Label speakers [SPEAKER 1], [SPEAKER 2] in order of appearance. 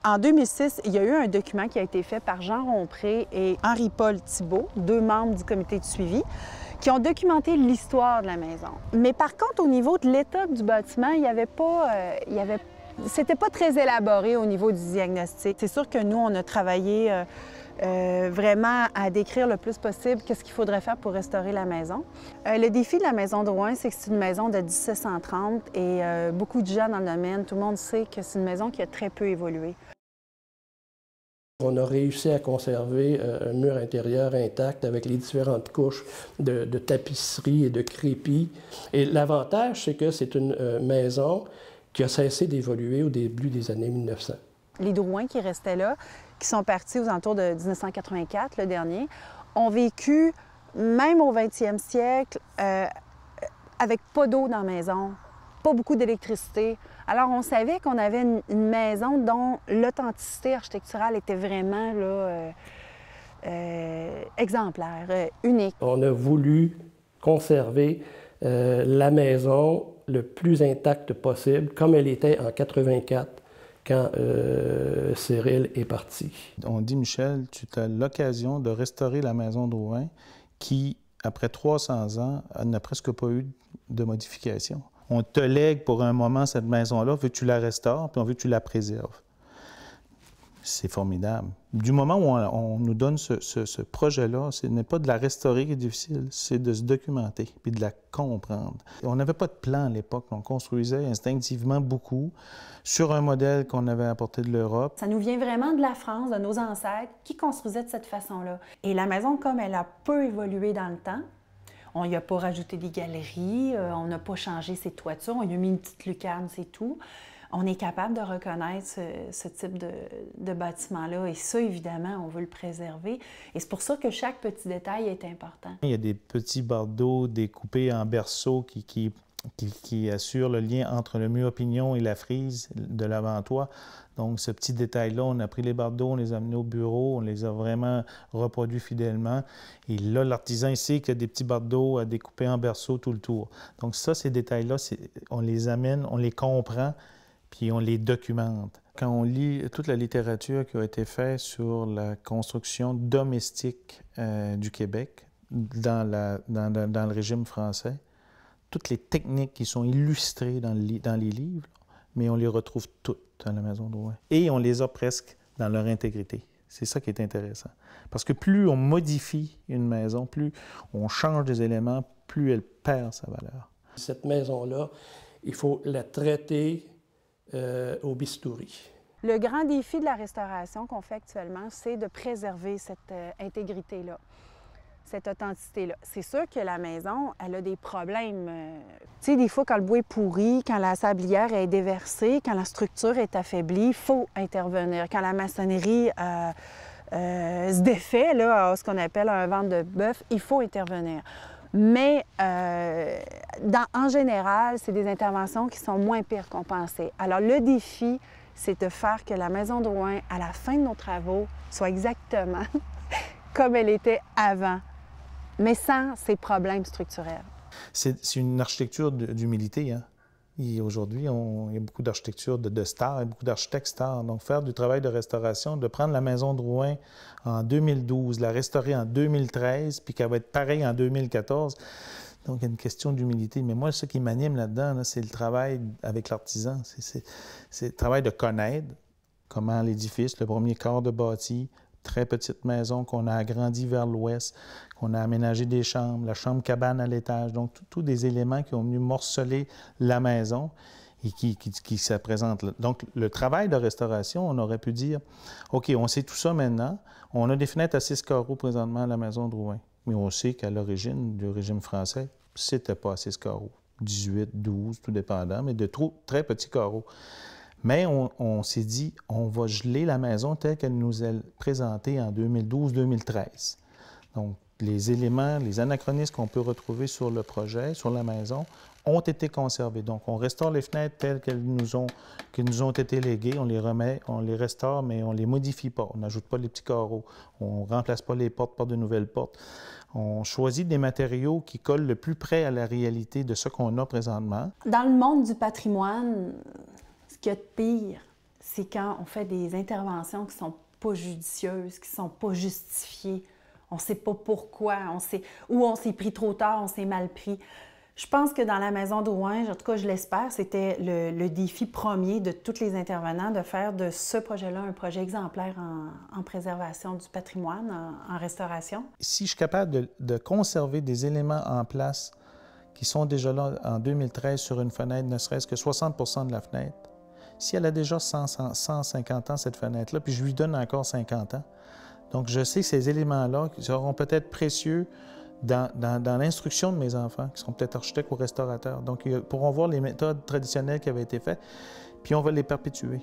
[SPEAKER 1] En 2006, il y a eu un document qui a été fait par Jean Rompré et Henri-Paul Thibault, 2 membres du comité de suivi, qui ont documenté l'histoire de la maison. Mais par contre, au niveau de l'état du bâtiment, c'était pas très élaboré au niveau du diagnostic. C'est sûr que nous, on a travaillé vraiment à décrire le plus possible qu'est-ce qu'il faudrait faire pour restaurer la maison. Le défi de la maison de Rouyn, c'est que c'est une maison de 1730 et beaucoup de gens dans le domaine, tout le monde sait que c'est une maison qui a très peu évolué.
[SPEAKER 2] On a réussi à conserver un mur intérieur intact avec les différentes couches de tapisserie et de crépi. Et l'avantage, c'est que c'est une maison qui a cessé d'évoluer au début des années 1900.
[SPEAKER 1] Les Drouin qui restaient là, qui sont partis aux alentours de 1984, le dernier, ont vécu, même au 20e siècle, avec pas d'eau dans la maison, pas beaucoup d'électricité. Alors, on savait qu'on avait une maison dont l'authenticité architecturale était vraiment là, exemplaire, unique.
[SPEAKER 2] On a voulu conserver la maison le plus intacte possible, comme elle était en 84, quand Cyril est parti.
[SPEAKER 3] On dit, Michel, tu as l'occasion de restaurer la maison de Rouyn qui, après 300 ans, n'a presque pas eu de modification. On te lègue pour un moment cette maison-là, on veut que tu la restaures, puis on veut que tu la préserves. C'est formidable. Du moment où on nous donne ce projet-là, ce n'est pas de la restaurer qui est difficile, c'est de se documenter puis de la comprendre. On n'avait pas de plan à l'époque, on construisait instinctivement beaucoup sur un modèle qu'on avait apporté de l'Europe.
[SPEAKER 1] Ça nous vient vraiment de la France, de nos ancêtres, qui construisaient de cette façon-là. Et la maison, comme elle a peu évolué dans le temps, on n'y a pas rajouté des galeries, on n'a pas changé ses toitures, on y a mis une petite lucarne, c'est tout. On est capable de reconnaître ce type de bâtiment-là. Et ça, évidemment, on veut le préserver. Et c'est pour ça que chaque petit détail est important.
[SPEAKER 3] Il y a des petits bardeaux découpés en berceaux qui assurent le lien entre le mur pignon et la frise de l'avant-toit. Donc, ce petit détail-là, on a pris les bardeaux, on les a amenés au bureau, on les a vraiment reproduits fidèlement. Et là, l'artisan sait qu'il y a des petits bardeaux à découper en berceaux tout le tour. Donc ça, ces détails-là, on les amène, on les comprend, puis on les documente. Quand on lit toute la littérature qui a été faite sur la construction domestique du Québec dans le régime français, toutes les techniques qui sont illustrées dans les livres, mais on les retrouve toutes dans la maison de Rouyn. Et on les a presque dans leur intégrité. C'est ça qui est intéressant. Parce que plus on modifie une maison, plus on change des éléments, plus elle perd sa valeur.
[SPEAKER 2] Cette maison-là, il faut la traiter au bistouri.
[SPEAKER 1] Le grand défi de la restauration qu'on fait actuellement, c'est de préserver cette intégrité-là, cette authenticité-là. C'est sûr que la maison, elle a des problèmes. Tu sais, des fois, quand le bois est pourri, quand la sablière est déversée, quand la structure est affaiblie, il faut intervenir. Quand la maçonnerie se défait, là, à ce qu'on appelle un ventre de bœuf, il faut intervenir. Mais en général, c'est des interventions qui sont moins pires qu'on pensait. Alors, le défi, c'est de faire que la maison de Rouyn, à la fin de nos travaux, soit exactement comme elle était avant, mais sans ces problèmes structurels.
[SPEAKER 3] C'est une architecture d'humilité, hein? Et aujourd'hui, il y a beaucoup d'architecture de stars et beaucoup d'architectes stars. Donc, faire du travail de restauration, de prendre la maison de Rouyn en 2012, la restaurer en 2013, puis qu'elle va être pareille en 2014. Donc, il y a une question d'humilité. Mais moi, ce qui m'anime là-dedans, là, c'est le travail avec l'artisan. C'est le travail de connaître comment l'édifice, le premier corps de bâti, très petite maison qu'on a agrandie vers l'ouest, qu'on a aménagé des chambres, la chambre cabane à l'étage. Donc, tous des éléments qui ont venu morceler la maison et qui se présentent là. Donc, le travail de restauration, on aurait pu dire, OK, on sait tout ça maintenant. On a des fenêtres à 6 carreaux présentement à la maison de Rouyn. Mais on sait qu'à l'origine du régime français, c'était pas à 6 carreaux. 18, 12, tout dépendant, mais de très petits carreaux. Mais on s'est dit, on va geler la maison telle qu'elle nous est présentée en 2012-2013. Donc, les éléments, les anachronismes qu'on peut retrouver sur le projet, sur la maison, ont été conservés. Donc, on restaure les fenêtres telles qu'elles nous ont été léguées, on les remet, on les restaure, mais on ne les modifie pas. On n'ajoute pas les petits carreaux, on ne remplace pas les portes par de nouvelles portes. On choisit des matériaux qui collent le plus près à la réalité de ce qu'on a présentement.
[SPEAKER 1] Dans le monde du patrimoine, ce qu'il y a de pire, c'est quand on fait des interventions qui ne sont pas judicieuses, qui ne sont pas justifiées. On ne sait pas pourquoi, ou on s'est pris trop tard, on s'est mal pris. Je pense que dans la Maison Drouin, en tout cas je l'espère, c'était le défi premier de tous les intervenants de faire de ce projet-là un projet exemplaire en préservation du patrimoine, en restauration.
[SPEAKER 3] Si je suis capable de conserver des éléments en place qui sont déjà là en 2013 sur une fenêtre, ne serait-ce que 60 % de la fenêtre, si elle a déjà 150 ans, cette fenêtre-là, puis je lui donne encore 50 ans, donc je sais que ces éléments-là seront peut-être précieux dans l'instruction de mes enfants, qui seront peut-être architectes ou restaurateurs. Donc, ils pourront voir les méthodes traditionnelles qui avaient été faites, puis on va les perpétuer.